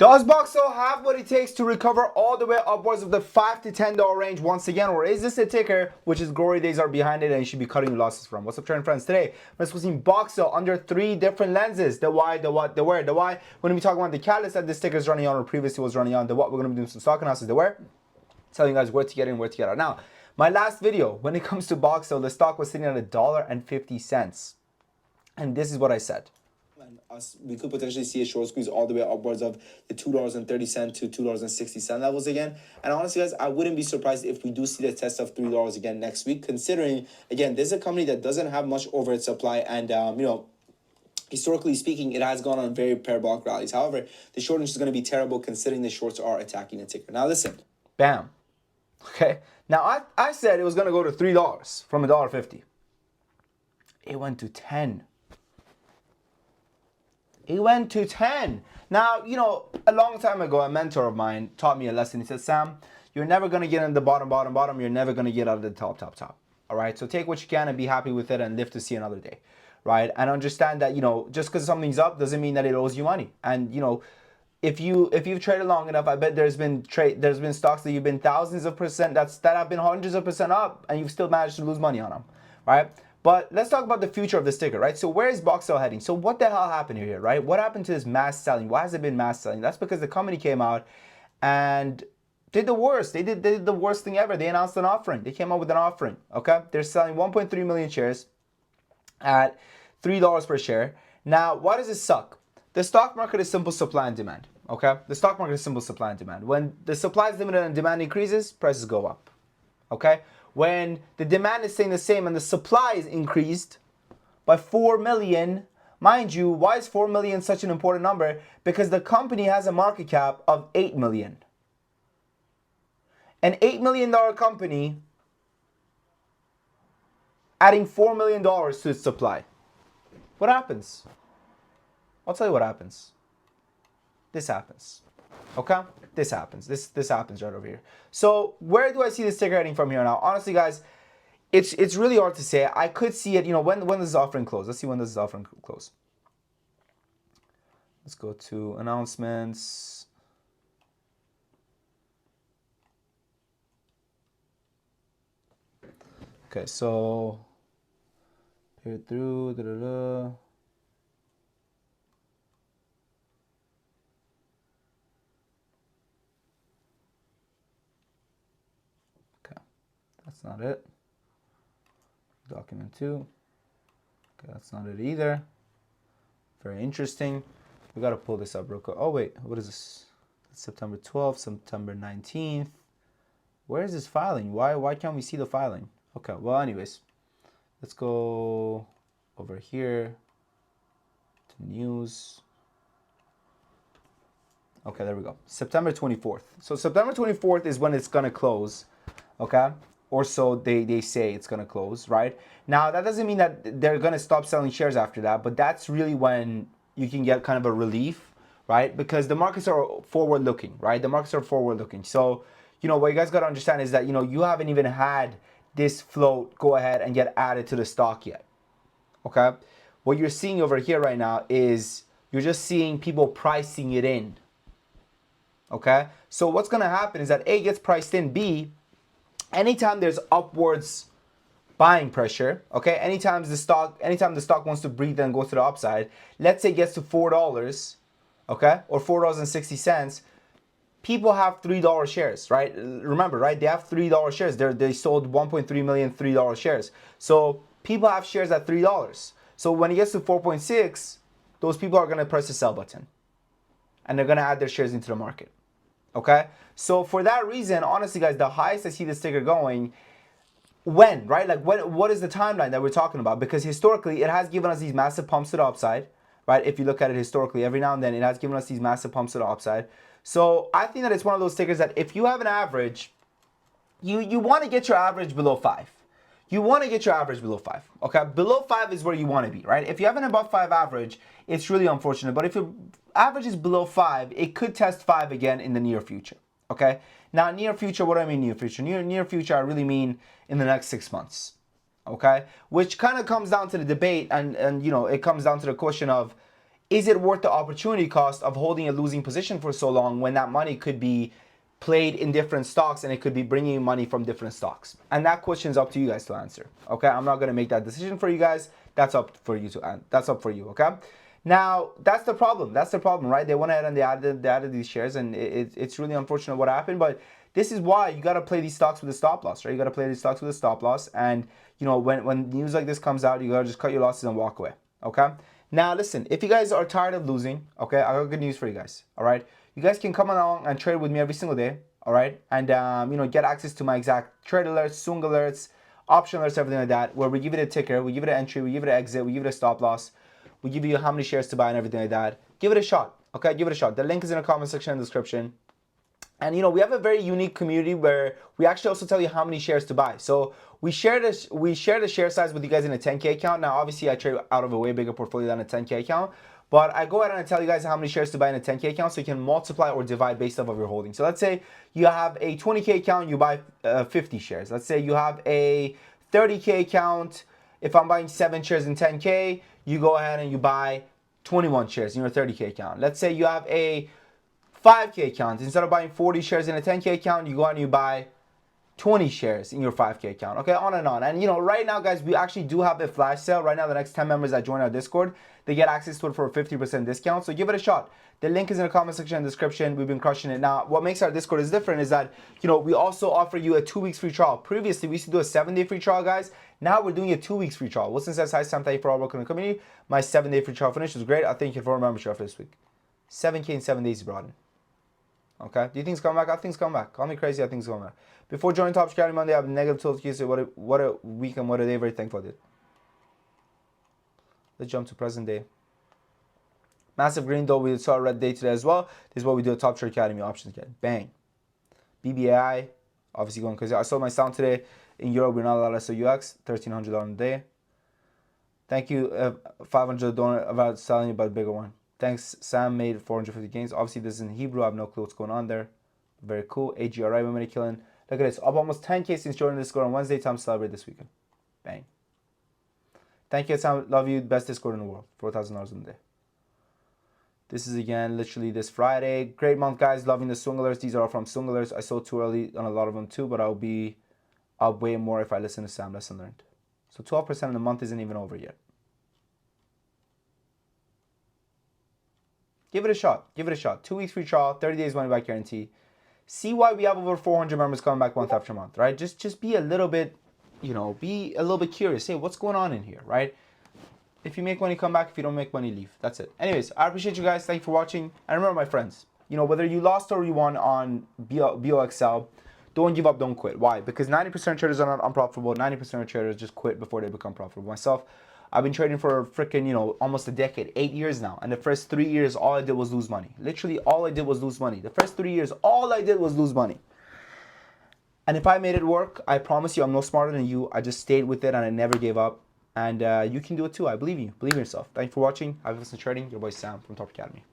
Does Boxl have what it takes to recover all the way upwards of the $5 to $10 range once again, or is this a ticker which is glory days are behind it and you should be cutting your losses from? What's up, trend friends? Today, we're discussing Boxl under 3 different lenses: the why, the what, the where. The why, we're going to be talking about the catalyst that this ticker is running on or previously was running on. The what, we're going to be doing some stock analysis. The where, telling you guys where to get in, where to get out. Now, my last video, when it comes to Boxl, the stock was sitting at $1.50. And this is what I said. We could potentially see a short squeeze all the way upwards of the $2.30 to $2.60 levels again. And honestly, guys, I wouldn't be surprised if we do see the test of $3 again next week, considering, again, this is a company that doesn't have much overhead supply. And, historically speaking, it has gone on very parabolic rallies. However, the short is going to be terrible considering the shorts are attacking the ticker. Now, listen. Bam. Okay. Now, I said it was going to go to $3 from $1.50. It went to 10. It went to 10. Now, a long time ago, a mentor of mine taught me a lesson. He said, Sam, you're never going to get in the bottom. You're never going to get out of the top. All right? So take what you can and be happy with it and live to see another day. Right? And understand that, just because something's up doesn't mean that it owes you money. And, if you've traded long enough, I bet there's been stocks that you've been thousands of percent, that have been hundreds of percent up, and you've still managed to lose money on them. Right? But let's talk about the future of this ticker, right? So where is Boxl heading? So what the hell happened here, right? What happened to this mass selling? Why has it been mass selling? That's because the company came out and did the worst. They did the worst thing ever. They announced an offering. They came out with an offering, okay? They're selling 1.3 million shares at $3 per share. Now, why does this suck? The stock market is simple supply and demand, okay? The stock market is simple supply and demand. When the supply is limited and demand increases, prices go up, okay? When the demand is staying the same and the supply is increased by 4 million, mind you, why is 4 million such an important number? Because the company has a market cap of 8 million. An $8 million company adding $4 million to its supply. What happens? I'll tell you what happens. This happens. Okay? This happens. This happens right over here. So where do I see this ticker heading from here now? Honestly, guys, it's really hard to say. I could see it, when does this offering close? Let's see when does this offering close. Let's go to announcements. Okay, so period through. That's not it. Document 2. Okay, that's not it either. Very interesting. We got to pull this up real quick. Oh, wait. What is this? It's September 12th, September 19th. Where is this filing? Why can't we see the filing? Okay, well, anyways. Let's go over here to news. Okay, there we go. September 24th. So September 24th is when it's going to close. Okay? Or so they say it's going to close, right? Now, that doesn't mean that they're going to stop selling shares after that, but that's really when you can get kind of a relief, right? Because the markets are forward-looking, right? The markets are forward-looking. So, what you guys got to understand is that, you haven't even had this float go ahead and get added to the stock yet, okay? What you're seeing over here right now is you're just seeing people pricing it in, okay? So what's going to happen is that A gets priced in, B, anytime there's upwards buying pressure, okay, anytime the stock wants to breathe and go to the upside, let's say it gets to $4, okay, or $4.60, people have $3 shares, right? Remember, right? They have $3 shares. They sold 1.3 million $3 shares. So people have shares at $3. So when it gets to 4.6, those people are going to press the sell button, and they're going to add their shares into the market. Okay, so for that reason, honestly, guys, the highest I see this ticker going, when, right? Like, what is the timeline that we're talking about? Because historically, it has given us these massive pumps to the upside, right? If you look at it historically, every now and then, it has given us these massive pumps to the upside. So I think that it's one of those tickers that if you have an average, you want to get your average below 5. You want to get your average below 5, okay? Below 5 is where you want to be, right? If you have an above 5 average, it's really unfortunate. But if your average is below 5, it could test 5 again in the near future, okay? Now, near future, what do I mean near future? Near future, I really mean in the next 6 months, okay? Which kind of comes down to the debate and it comes down to the question of, is it worth the opportunity cost of holding a losing position for so long when that money could be played in different stocks and it could be bringing you money from different stocks? And that question is up to you guys to answer. Okay, I'm not going to make that decision for you guys. That's up for you to that's up for you. Okay. Now that's the problem. That's the problem, right? They went ahead and they added these shares, and it's really unfortunate what happened. But this is why you got to play these stocks with a stop loss, right? You got to play these stocks with a stop loss, and you know when news like this comes out, you got to just cut your losses and walk away. Okay. Now listen, if you guys are tired of losing, okay, I got good news for you guys. All right, you guys can come along and trade with me every single day. All right, and you know, get access to my exact trade alerts, swing alerts, option alerts, everything like that, where we give it a ticker, we give it an entry, we give it an exit, we give it a stop loss, we give you how many shares to buy and everything like that. Give it a shot. Okay, give it a shot. The link is in the comment section and description. And you know, we have a very unique community where we actually also tell you how many shares to buy. So we share the share size with you guys in a 10K account. Now obviously I trade out of a way bigger portfolio than a 10K account, but I go ahead and I tell you guys how many shares to buy in a 10K account so you can multiply or divide based off of your holding. So let's say you have a 20K account, you buy 50 shares. Let's say you have a 30K account. If I'm buying 7 shares in 10K, you go ahead and you buy 21 shares in your 30K account. Let's say you have a 5K account. Instead of buying 40 shares in a 10K account, you go out and you buy 20 shares in your 5K account. Okay, on and on. And you know, right now, guys, we actually do have a flash sale. Right now, the next 10 members that join our Discord, they get access to it for a 50% discount. So give it a shot. The link is in the comment section and description. We've been crushing it. Now, what makes our Discord is different is that, you know, we also offer you a 2 weeks free trial. Previously, we used to do a 7-day free trial, guys. Now we're doing a 2 weeks free trial. Wilson says, hi, Sam, thank you for all work in the community. My 7-day free trial finished. It was great. I thank you for a membership for this week. 7K in 7 days you brought in. Okay, do you think it's coming back? I think it's coming back. Call me crazy, I think it's coming back. Before joining Top Security Monday, I have negative total Tuesday. What a week and what a day. Very thankful I did. Let's jump to present day. Massive green, though we saw a red day today as well. This is what we do at Top Security Academy options again. Bang. BBAI, obviously going crazy. I sold my sound today in Europe. We're not allowed to sell UX. $1,300 a day. Thank you. $500 donor about selling you, but a bigger one. Thanks, Sam made 450 gains. Obviously, this is in Hebrew. I have no clue what's going on there. Very cool. AGRI, women are killing. Look at this. Up almost 10K since joining Discord on Wednesday. Time to celebrate this weekend. Bang. Thank you, Sam. Love you. Best Discord in the world. $4,000 in a day. This is again literally this Friday. Great month, guys. Loving the swing alerts. These are all from swing alerts. I sold too early on a lot of them too, but I'll way more if I listen to Sam. Lesson learned. So 12% of the month isn't even over yet. Give it a shot. Give it a shot. 2 weeks free trial, 30 days money back guarantee. See why we have over 400 members coming back month after month, right? Just be a little bit, you know, be a little bit curious. Hey, what's going on in here, right? If you make money, come back. If you don't make money, leave. That's it. Anyways, I appreciate you guys. Thank you for watching. And remember, my friends, you know, whether you lost or you won on Boxl, don't give up, don't quit. Why? Because 90% of traders are not unprofitable. 90% of traders just quit before they become profitable. Myself, I've been trading for freaking, you know, almost a decade, 8 years now. And the first 3 years, all I did was lose money. Literally, all I did was lose money. The first 3 years, all I did was lose money. And if I made it work, I promise you I'm no smarter than you. I just stayed with it and I never gave up. And you can do it too. I believe in you. Believe in yourself. Thank you for watching. I've been trading. Your boy Sam from Top Academy.